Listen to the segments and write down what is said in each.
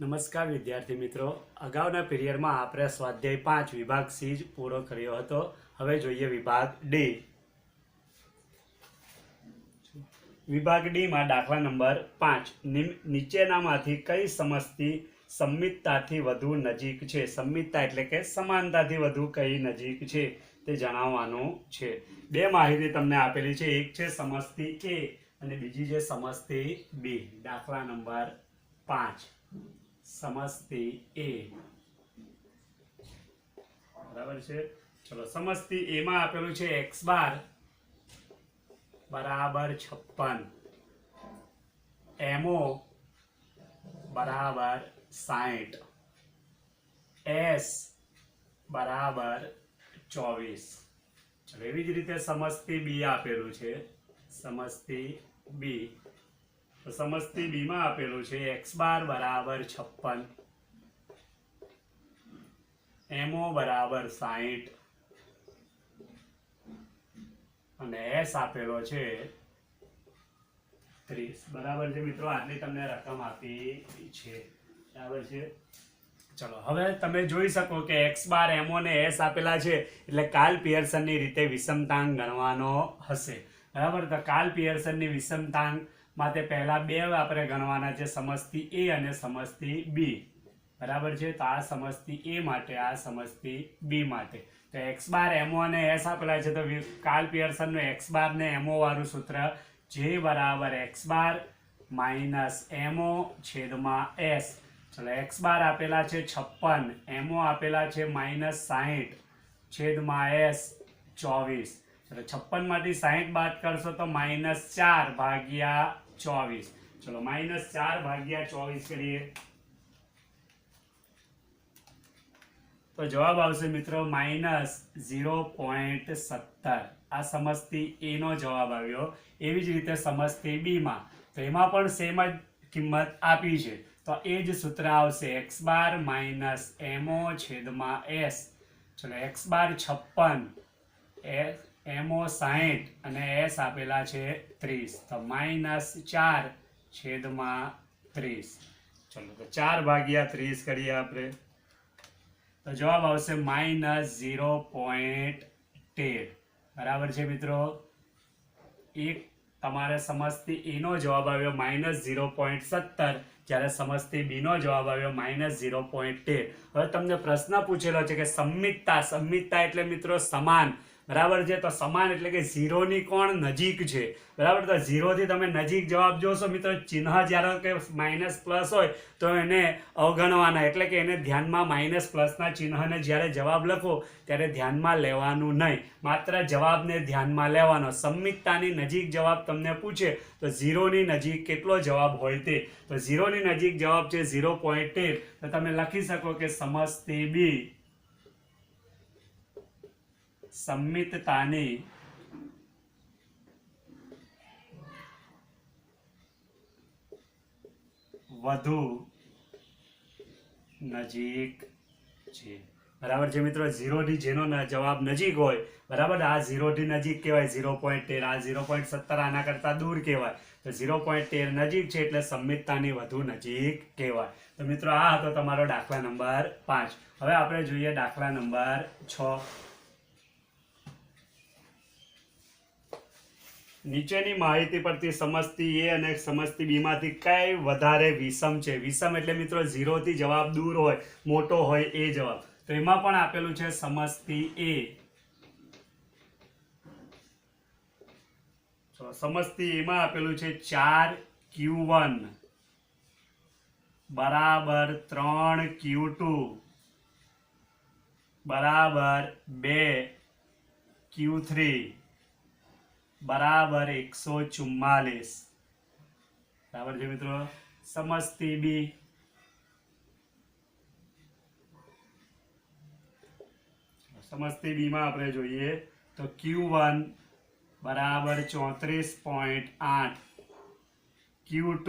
નમસ્કાર વિદ્યાર્થી મિત્રો, અગાઉના પીરિયડમાં આપણે સ્વાધ્યાય 5 વિભાગ સી જ પૂરો કર્યો હતો. હવે જોઈએ વિભાગ ડી. વિભાગ ડી માં દાખલા નંબર 5. નીચેનામાંથી કઈ સમસ્તી સંમિતતાથી વધુ નજીક છે? સંમિતતા એટલે કે સમાનતાથી વધુ કઈ નજીક છે તે જણાવવાનું છે. બે માહિતી તમને આપેલી છે, એક છે સમસ્તી એ અને બીજી છે સમસ્તી બી. દાખલા નંબર 5 સમસ્તી એ, બરાબર છે. ચલો, સમસ્તી એ માં આપેલું છે x બાર બરાબર 56, mo બરાબર 60, s બરાબર 24. ચલો, એવી જ રીતે સમસ્તી બી આપેલું છે. સમસ્તી બી, તો સમસ્તી બી માં આપેલું છે x બાર બરાબર 56, mo બરાબર 60 અને s આપેલો છે 30. બરાબર છે મિત્રો, આટલી તમને રકમ આપી છે. બરાબર છે. ચલો, હવે તમે જોઈ શકો કે x બાર, mo ને s આપેલા છે એટલે કાર્લ પિયર્સનની રીતે વિષમતાંક ગણવાનો હશે. બરાબર, તો કાર્લ પિયર્સનની વિષમતાંક માટે પહેલા બે આપણે ગણવાના છે, સમસ્તી એ અને સમસ્તી બી. બરાબર છે, તો આ સમસ્તી એ માટે, આ સમસ્તી બી માટે. તો x બાર, mo અને s આપેલા છે, તો કાર્લ પિયર્સનનું x બાર ને mo વાળું સૂત્ર j બરાબર x બાર માઇનસ mo છેદમાં s. ચલો, x બાર આપેલા છે 56, mo આપેલા છે -60 છેદમાં s 24. ચલો, 56 માંથી 60 બાદ કરશો તો -4 ભાગ્યા 24. ચલો, -4 ભાગ્યા 24 કરીએ તો જવાબ આવશે મિત્રો -0.17. આ સમસ્તી એ નો જવાબ આવ્યો. એવી જ રીતે સમસ્તી બી માં, તો એમાં પણ સેમ જ કિંમત આપી છે, તો એ જ સૂત્ર આવશે x બાર માઇનસ mo છેદમાં s. ચલો, x બાર 56, mo 60 અને s આપેલા છે 30, તો -4 છેદમાં 30. ચલો, તો 4 ભાગ્યા 30 કરીએ આપણે તો જવાબ આવશે -0.13. બરાબર છે મિત્રો, એક તમારે સમસ્તી એ નો જવાબ આવ્યો -0.17, જ્યારે સમસ્તી બી નો જવાબ આવ્યો -0.13. હવે તમને પ્રશ્ન પૂછેલો છે કે સંમિતતા એટલે મિત્રો સમાન. બરાબર છે, તો સમાન એટલે કે 0 ની કોણ નજીક છે. બરાબર, તો 0 થી તમે નજીક જવાબ જોશો મિત્રો, ચિહ્ન જ્યારે કે માઇનસ પ્લસ હોય તો એને અવગણવાના, એટલે કે એને ધ્યાનમાં માઇનસ પ્લસના ચિહ્નને જ્યારે જવાબ લખો ત્યારે ધ્યાનમાં લેવાનું નહીં, માત્ર જવાબને ધ્યાનમાં લેવાનો. સંમિતતાની નજીક જવાબ તમને પૂછે તો 0 ની નજીક કેટલો જવાબ હોય તે, તો 0 ની નજીક જવાબ છે 0.13. તો તમે લખી શકો કે સમસ્તી બી સંમિતતાની વધુ નજીક છે. બરાબર છે મિત્રો, 0 થી જેનો જવાબ નજીક હોય, બરાબર, આ 0 થી નજીક કહેવાય 0.13, આ 0.17 આના કરતા દૂર કહેવાય, તો 0.13 નજીક છે એટલે સંમિતતાની વધુ નજીક કહેવાય. તો મિત્રો, આ હતો તમારો દાખલા નંબર 5. હવે આપણે જોઈએ દાખલા નંબર 6. નીચેની માહિતી પરથી સમસ્તી એ અને સમસ્તી બી માંથી કઈ વધારે વિષમ છે? વિષમ એટલે મિત્રો 0 થી જવાબ દૂર હોય, મોટો હોય એ જવાબ. તો એમાં પણ આપેલું છે સમસ્તી એ. સમસ્તી એમાં આપેલું છે 4q1 બરાબર 3q2 બરાબર 2q3 બરાબર 144. બરાબર છે મિત્રો, સમસ્તી બી. સમસ્તી બી માં આપણે જોઈએ તો q1 બરાબર 34.8, q2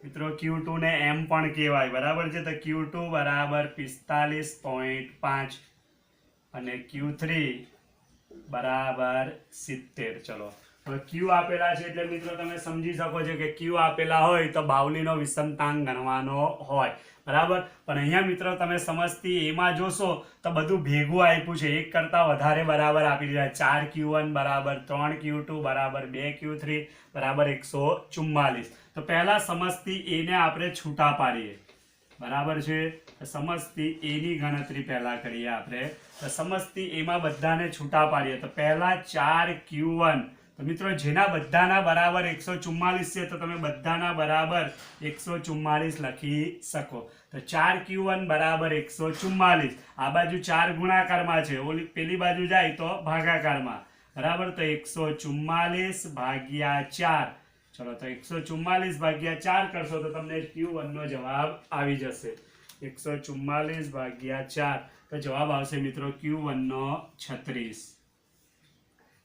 મિત્રો q2 ને m પણ કહેવાય. બરાબર છે, તો q2 બરાબર 45.5 અને q3 બરાબર 70. ચલો, હવે ક્યુ આપેલા છે એટલે મિત્રો તમે સમજી શકો છો કે ક્યુ આપેલા હોય તો બાવલીનો વિષમતાંક ગણવાનો હોય, બરાબર. પણ અહીંયા મિત્રો તમે સમજતી એમાં જોશો તો બધું ભેગું આપ્યું છે, એક કરતા વધારે બરાબર આપી દીધા. 4Q1 બરાબર 3Q2 બરાબર 2Q3 બરાબર 144. તો પહેલા સમજતી એને આપણે છૂટા પાડીએ, બરાબર છે. સમજતી એની ગણતરી પહેલા કરીએ આપણે. તો સમજતી એમાં બધાને છૂટા પાડીએ તો પહેલા 4Q1, તો મિત્રો જેના બધાના બરાબર 144 છે તો તમે બધાના બરાબર 144 લખી શકો. તો 4Q1 બરાબર 144. આ બાજુ 4 ગુણાકારમાં છે, ઓલી પેલી બાજુ જાય તો ભાગાકારમાં, બરાબર. તો 144 ભાગ્યા 4. ચલો તો 144 ભાગ્યા 4 કરશો તો તમને Q1 નો જવાબ આવી જશે. 144 ભાગ્યા 4 તો જવાબ આવશે મિત્રો Q1 નો 36.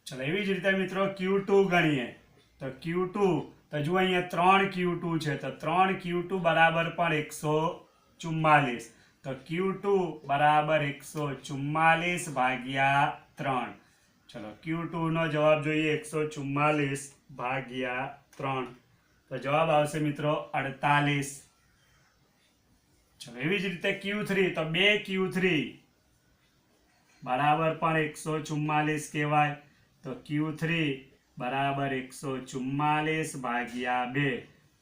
ચલો એવી જ રીતે મિત્રો Q2 ગણીએ તો Q2, તો જુઓ અહીંયા 3Q2 છે તો 3Q2 બરાબર પણ 144. તો Q2 બરાબર 144 ભાગ્યા 3. ચલો Q2 નો જવાબ જોઈએ 144 ભાગ્યા 3 તો જવાબ આવશે મિત્રો 48. ચલો એવી જ રીતે Q3, તો 2Q3 બરાબર પણ 144 કહેવાય. તો Q3 બરાબર 144 ભાગ્યા 2.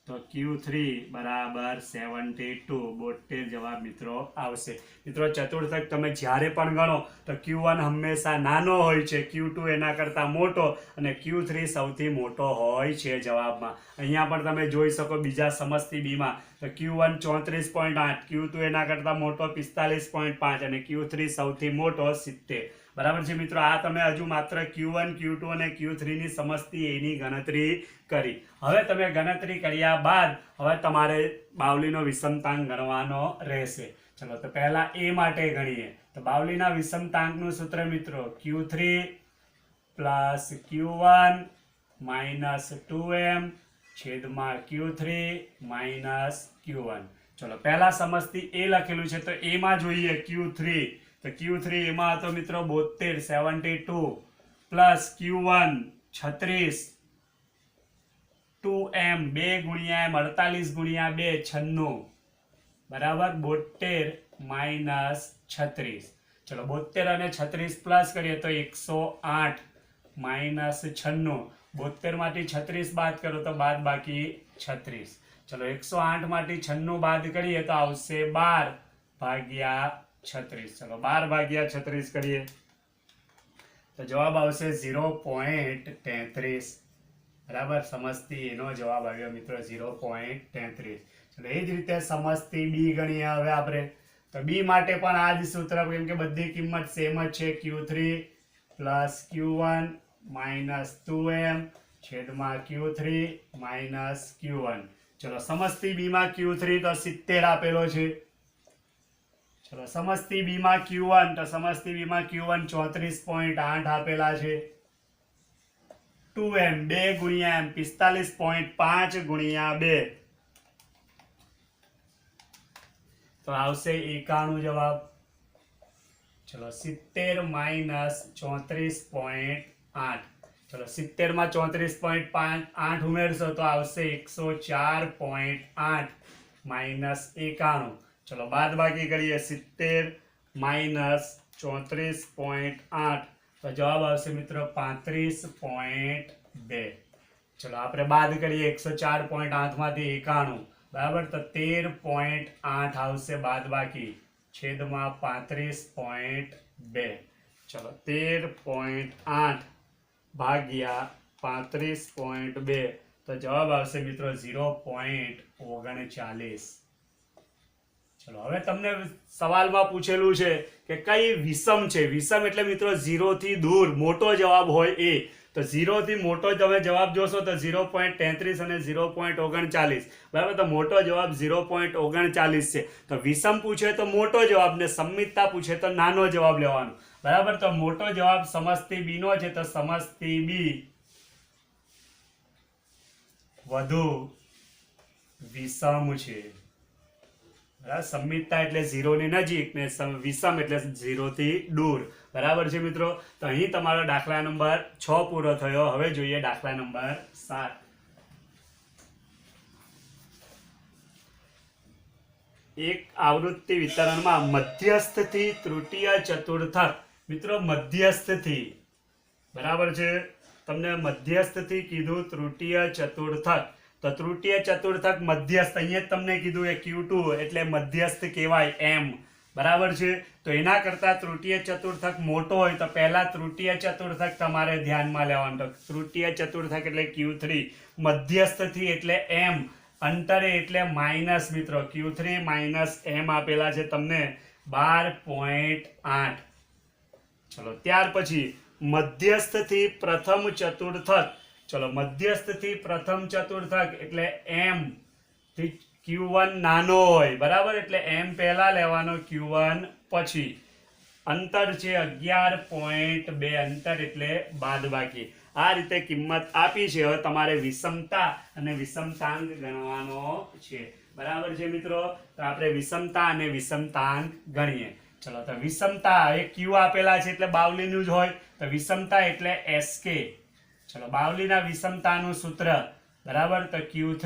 તો Q3 બરાબર 72. 72 જવાબ મિત્રો આવશે. મિત્રો ચતુર્થક તમે જ્યારે પણ ગણો તો Q1 હંમેશા નાનો હોય છે, Q2 એના કરતા મોટો અને Q3 સૌથી મોટો હોય છે જવાબમાં. અહીંયા પણ તમે જોઈ શકો બીજા સમજતી બીમાં તો Q1 34.8, Q2 એના કરતા મોટો 45.5 અને Q3 સૌથી મોટો 70. બરાબર છે મિત્રો. આ તમે હજુ માત્ર Q1, Q2 અને Q3 ની સમજતી એની ગણતરી કરી. હવે તમે ગણતરી કર્યા બાદ હવે તમારે બાવલીનો વિષમતાંક ગણવાનો રહેશે. ચલો તો પહેલા એ માટે ગણીએ તો બાવલીના વિષમતાંકનું સૂત્ર મિત્રો Q3 plus Q1 minus 2m છેદમાં Q3 માઇનસ Q1. ચલો પહેલા સમજતી એ લખેલું છે તો એમાં જોઈએ Q3, તો Q3 એમાં હતો મિત્રો 72 72 પ્લસ Q1 36 2m 2 ગુણ્યા m 48 ગુણ્યા 2 96 બરાબર 72 માઇનસ 36. ચલો 72 અને 36 પ્લસ કરીએ તો 108 માઇનસ 96. 72 માંથી 36 બાદ કરો તો બાદ બાકી 36. ચલો 108 માંથી 96 બાદ કરીએ તો આવશે 12 ભાગ્યા 36. ચલો 12 ભાગ્યા 36 કરીએ તો જવાબ આવશે 0.33. બરાબર. સમજતી એનો જવાબ આવ્યો મિત્રો 0.33. ચલો એ જ રીતે સમજતી બી ગણીએ હવે આપણે તો બી માટે પણ આ જ સૂત્ર, કેમ કે બધી કિંમત સેમ જ છે. Q3 plus Q1 minus 2m છેદમાં Q3 માઇનસ Q1. ચલો સમજતી બી માં Q3 તો 70 આપેલો છે. ચલો સમજતી બી માં Q1, તો સમજતી બી માં Q1 34.8 આપેલા છે. 2m 2 ગુણ્યા m 45.5 ગુણ્યા 2 તો આવશે 91 જવાબ. ચલો 70 માઇનસ 34.8. ચલો 70 માં 34.8 ઉમેરશો તો આવશે 104.8 માઇનસ 91. ચલો બાદ બાકી કરીએ 70 માઇનસ 34.8 તો જવાબ આવશે મિત્રો 35.2. ચલો આપણે બાદ કરીએ 104.8 માંથી 91 બરાબર તો 13.8 આવશે બાદ બાકી છેદમાં 35.2. ચલો 13.8 ભાગ્યા 35.2 તો જવાબ આવશે મિત્રો 0.39. ચલો હવે તમને સવાલમાં પૂછેલું છે કે કઈ વિષમ છે. વિષમ એટલે મિત્રો 0 થી દૂર મોટો જવાબ હોય એ. તો 0 થી મોટો તમે જવાબ જોશો તો 0.33 અને 0.39. બરાબર. તો મોટો જવાબ 0.39 છે. તો વિષમ પૂછે તો મોટો જવાબ ને સંમિતતા પૂછે તો નાનો જવાબ લેવાનો. બરાબર. તો મોટો જવાબ સમજતી બી નો છે તો સમજતી બી વધુ વિષમ છે. બરાબર, સંમિતતા એટલે 0 ની નજીક ને વિષમ એટલે 0 થી દૂર. બરાબર છે મિત્રો. તો અહીં તમારો દાખલા નંબર 6 પૂરો થયો. હવે જોઈએ દાખલા નંબર 7. એક આવૃત્તિ વિતરણમાં મધ્યસ્થથી તૃતીય ચતુર્થક. મિત્રો મધ્યસ્થથી, બરાબર છે, તમને મધ્યસ્થથી કીધું તૃતીય ચતુર્થક. તો તૃતીય ચતુર્થક મધ્યસ્થ, અહીંયા તમને કીધું એ Q2 એટલે મધ્યસ્થ કહેવાય એમ. બરાબર છે. તો એના કરતા તૃતીય ચતુર્થક મોટો હોય તો પહેલા તૃતીય ચતુર્થક તમારે ધ્યાનમાં લેવાનું. તો તૃતીય ચતુર્થક એટલે Q3, મધ્યસ્થથી એટલે m, અંતરે એટલે માઇનસ. મિત્રો Q3 માઇનસ m આપેલા છે તમને 12.8. ચલો ત્યાર પછી મધ્યસ્થથી પ્રથમ ચતુર્થક. ચલો મધ્યસ્થથી પ્રથમ ચતુર્થક એટલે m થી Q1 નાનો હોય. બરાબર, એટલે m પહેલા લેવાનો, Q1 પછી. અંતર છે 11.2, અંતર એટલે બાદબાકી. આ રીતે કિંમત આપી છે. હવે તમારે વિષમતા અને વિષમતાંક ગણવાનો છે. બરાબર છે મિત્રો. તો આપણે વિષમતા અને વિષમતાંક ગણીએ. ચલો તો વિષમતા એ Q આપેલા છે એટલે બાવલીનું જ હોય. તો વિષમતા એટલે SK. ચલો બાવલીના વિષમતાનું સૂત્ર, બરાબર, તો Q3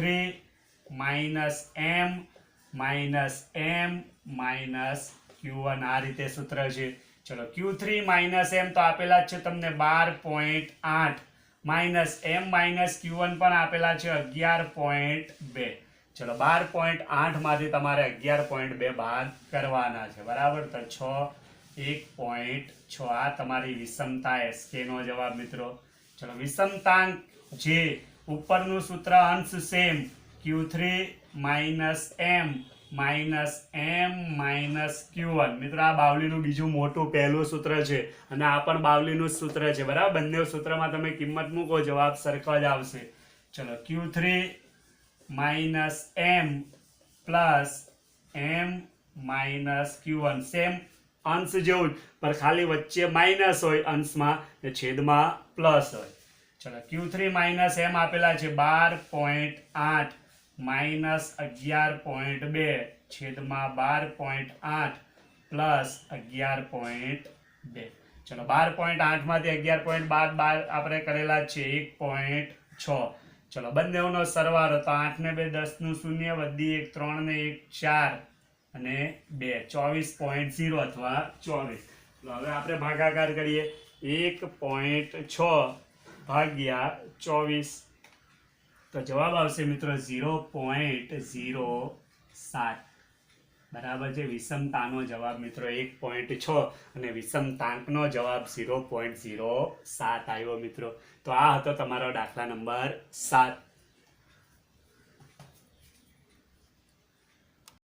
minus m minus m minus Q1. આ રીતે સૂત્ર છે. ચલો Q3 માઇનસ m તો આપેલા છે તમને 12.8, માઇનસ m માઇનસ Q1 પણ આપેલા છે 11.2. ચલો 12.8 માંથી તમારે 11.2 બાદ કરવાના છે. બરાબર, તો 1.6. આ તમારી વિષમતા SK નો જવાબ મિત્રો. ચલો વિષમતાંક જે ઉપરનું સૂત્ર અંશ same, Q3 minus m minus m minus Q1. મિત્રો આ બાવલીનું બીજું મોટું પહેલું સૂત્ર છે અને આ પણ બાવલીનું સૂત્ર છે. બરાબર, બંને સૂત્રમાં તમે કિંમત મૂકો, જવાબ સરખો જ આવશે. ચલો Q3 minus m plus m minus Q1. Same અંશ જેવું જ, પણ ખાલી વચ્ચે માઇનસ હોય અંશમાં ને છેદમાં પ્લસ હોય. ચલો Q3 માઇનસ m આપેલા છે 12.8 માઇનસ 11.2 છેદમાં 12.8 પ્લસ 11.2. ચલો 12.8 માંથી 11.2 આપણે કરેલા છે 1.6. ચલો બંનેનો સરવાળો, તો 8 ને 2 10 નું શૂન્ય, વધી 1 3 ને 1 4 અને 2 24.0 અથવા 24. હવે આપણે ભાગાકાર કરીએ. 1.6 ભાગ્યા 24, તો જવાબ આવશે મિત્રો 0.07. બરાબર છે. વિષમતાનો જવાબ મિત્રો 1.6 અને વિષમતાંકનો જવાબ 0.07 આવ્યો મિત્રો. તો આ હતો તમારો દાખલા નંબર 7.